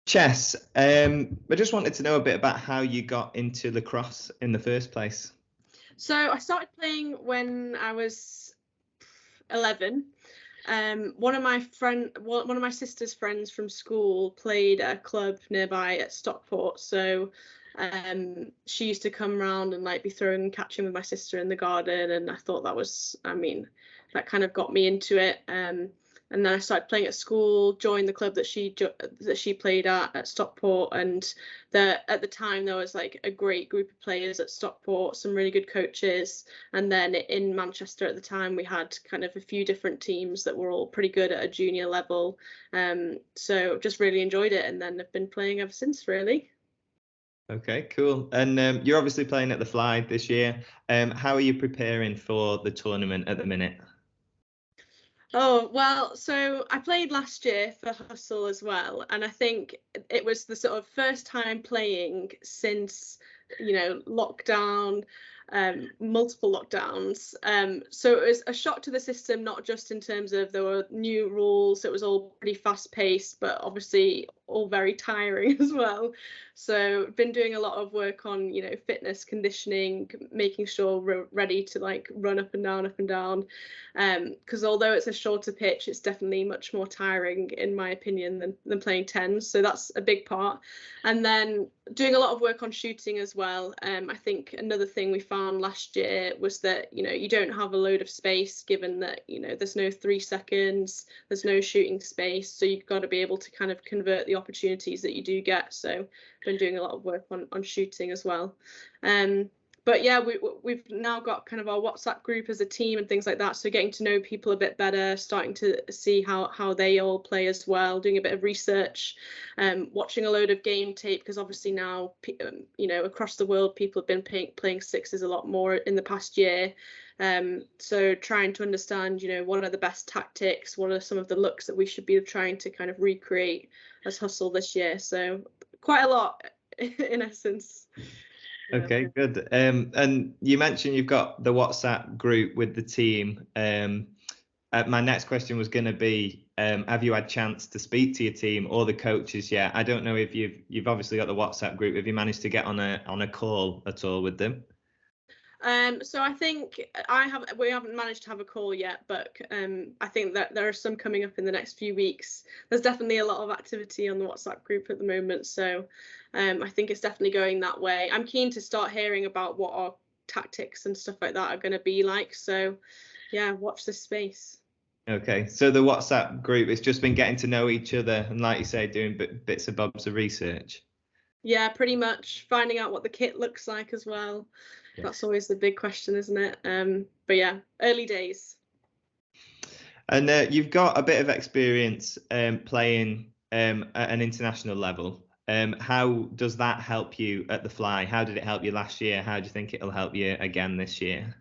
Chess. I just wanted to know a bit about how you got into lacrosse in the first place. So I started playing when I was 11. One of my sister's friends from school played at a club nearby at Stockport. So she used to come round and like be throwing and catching with my sister in the garden, and I thought that kind of got me into it. And then I started playing at school, joined the club that she played at Stockport, and at the time there was like a great group of players at Stockport, some really good coaches, and then in Manchester at the time we had kind of a few different teams that were all pretty good at a junior level. So just really enjoyed it, and then I've been playing ever since, really. Okay, cool. And you're obviously playing at the Fly this year. How are you preparing for the tournament at the minute? Oh, well, so I played last year for Hustle as well, and I think it was the sort of first time playing since, lockdown, multiple lockdowns. So it was a shock to the system, not just in terms of there were new rules, it was all pretty fast paced, but obviously all very tiring as well. So been doing a lot of work on, fitness, conditioning, making sure we're ready to like run up and down, up and down. Because although it's a shorter pitch, it's definitely much more tiring, in my opinion, than playing tens. So that's a big part. And then doing a lot of work on shooting as well. I think another thing we found last year was that, you don't have a load of space, given that, there's no 3 seconds, there's no shooting space. So you've got to be able to kind of convert the opportunities that you do get. So been doing a lot of work on shooting as well. But yeah, we've now got kind of our WhatsApp group as a team and things like that. So getting to know people a bit better, starting to see how they all play as well, doing a bit of research, watching a load of game tape, because obviously now, across the world, people have been playing sixes a lot more in the past year. So trying to understand, what are the best tactics, what are some of the looks that we should be trying to kind of recreate as Hustle this year. So quite a lot in essence. Okay, good. And you mentioned you've got the WhatsApp group with the team. My next question was going to be, have you had chance to speak to your team or the coaches yet? I don't know if you've obviously got the WhatsApp group. Have you managed to get on a call at all with them? So I think we haven't managed to have a call yet, but I think that there are some coming up in the next few weeks. There's definitely a lot of activity on the WhatsApp group at the moment, so I think it's definitely going that way. I'm keen to start hearing about what our tactics and stuff like that are going to be like. So yeah, watch this space. Okay, so the WhatsApp group, it's just been getting to know each other and, like you say, doing bits and bobs of research. Yeah, pretty much finding out what the kit looks like as well. Yeah. That's always the big question, isn't it? But yeah, early days. And you've got a bit of experience playing at an international level. How does that help you at the Fly? How did it help you last year? How do you think it'll help you again this year?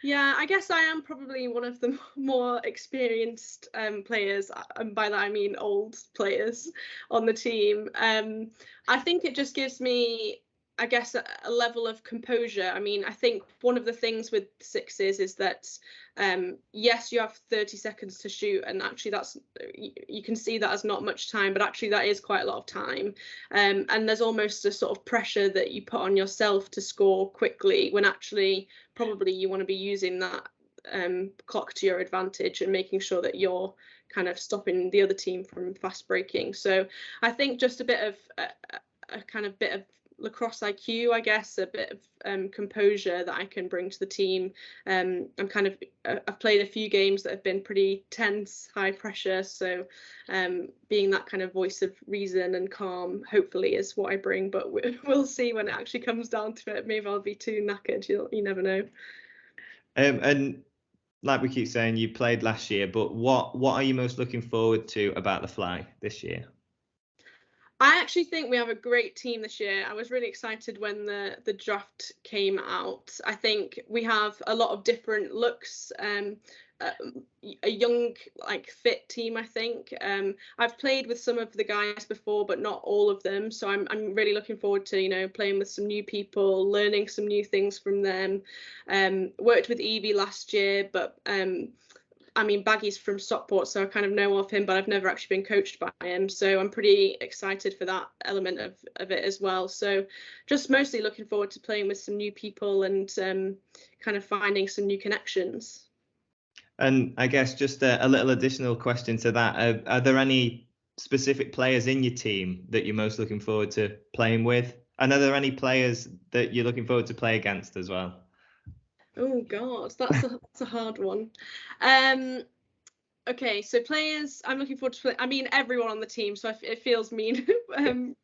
Yeah, I guess I am probably one of the more experienced players, and by that I mean old players on the team. I think it just gives me, I guess, a level of composure. I mean, I think one of the things with sixes is that, yes, you have 30 seconds to shoot, and actually you can see that as not much time, but actually that is quite a lot of time. And there's almost a sort of pressure that you put on yourself to score quickly, when actually probably you want to be using that clock to your advantage and making sure that you're kind of stopping the other team from fast breaking. So I think just a bit of a kind of bit of lacrosse IQ, I guess, a bit of composure that I can bring to the team. I've played a few games that have been pretty tense, high pressure, so being that kind of voice of reason and calm hopefully is what I bring, but we'll see when it actually comes down to it. Maybe I'll be too knackered, you never know. And like we keep saying, you played last year, but what are you most looking forward to about the Fly this year? I actually think we have a great team this year. I was really excited when the draft came out. I think we have a lot of different looks, a young, like, fit team, I think. I've played with some of the guys before, but not all of them. So I'm really looking forward to, playing with some new people, learning some new things from them. Worked with Evie last year, but I mean, Baggy's from Stockport, so I kind of know of him, but I've never actually been coached by him. So I'm pretty excited for that element of it as well. So just mostly looking forward to playing with some new people and kind of finding some new connections. And I guess just a little additional question to that. Are there any specific players in your team that you're most looking forward to playing with? And are there any players that you're looking forward to play against as well? Oh God, that's a hard one. Okay, so players I'm looking forward to play. I mean, everyone on the team, so it feels mean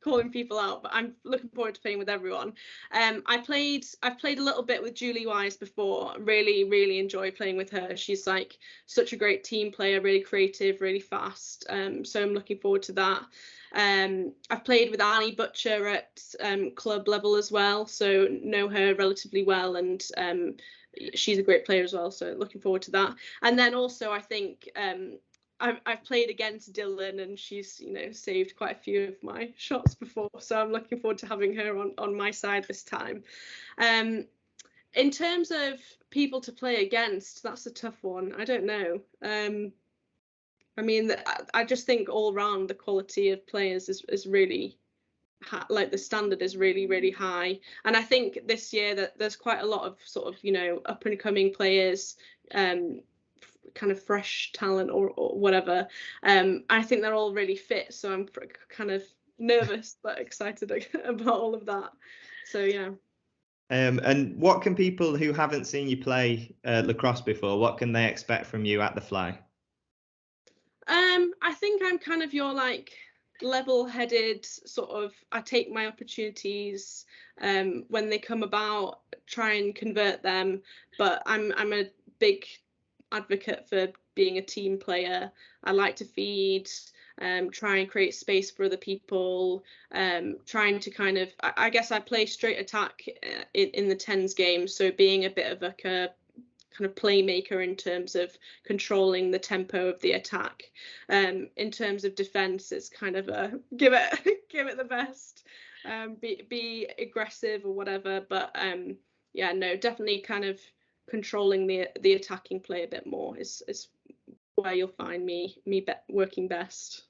calling people out, but I'm looking forward to playing with everyone. I've played a little bit with Julie Wise before. Really enjoy playing with her. She's like such a great team player, really creative, really fast. So I'm looking forward to that. I've played with Annie Butcher at club level as well, so know her relatively well, and she's a great player as well, so looking forward to that. And then also I think I've played against Dylan, and she's saved quite a few of my shots before, so I'm looking forward to having her on my side this time. In terms of people to play against, that's a tough one. I don't know. I mean, I just think all around the quality of players is really like the standard is really high, and I think this year that there's quite a lot of sort of up and coming players, kind of fresh talent or whatever. I think they're all really fit, so I'm kind of nervous but excited about all of that. So yeah. And what can people who haven't seen you play lacrosse before, what can they expect from you at the Fly? I think I'm kind of your like level-headed sort of, I take my opportunities when they come about, try and convert them, but I'm a big advocate for being a team player. I like to feed, try and create space for other people, trying to kind of, I guess I play straight attack in the tens game, so being a bit of like a kind of playmaker in terms of controlling the tempo of the attack. In terms of defense, it's kind of a give it the best, be aggressive or whatever, but yeah, no, definitely kind of controlling the attacking play a bit more is where you'll find me working best.